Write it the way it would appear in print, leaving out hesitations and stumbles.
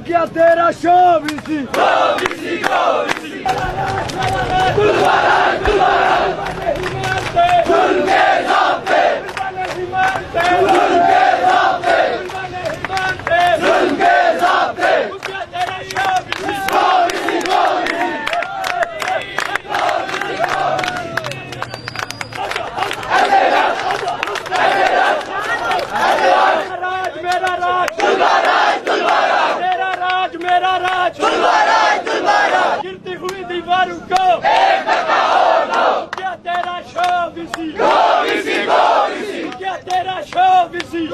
क्या तेरा शोभ इसी गिरती हुई दीवारों को एक टका और दो। क्या तेरा शोभ इसी क्या तेरा शोभ इसी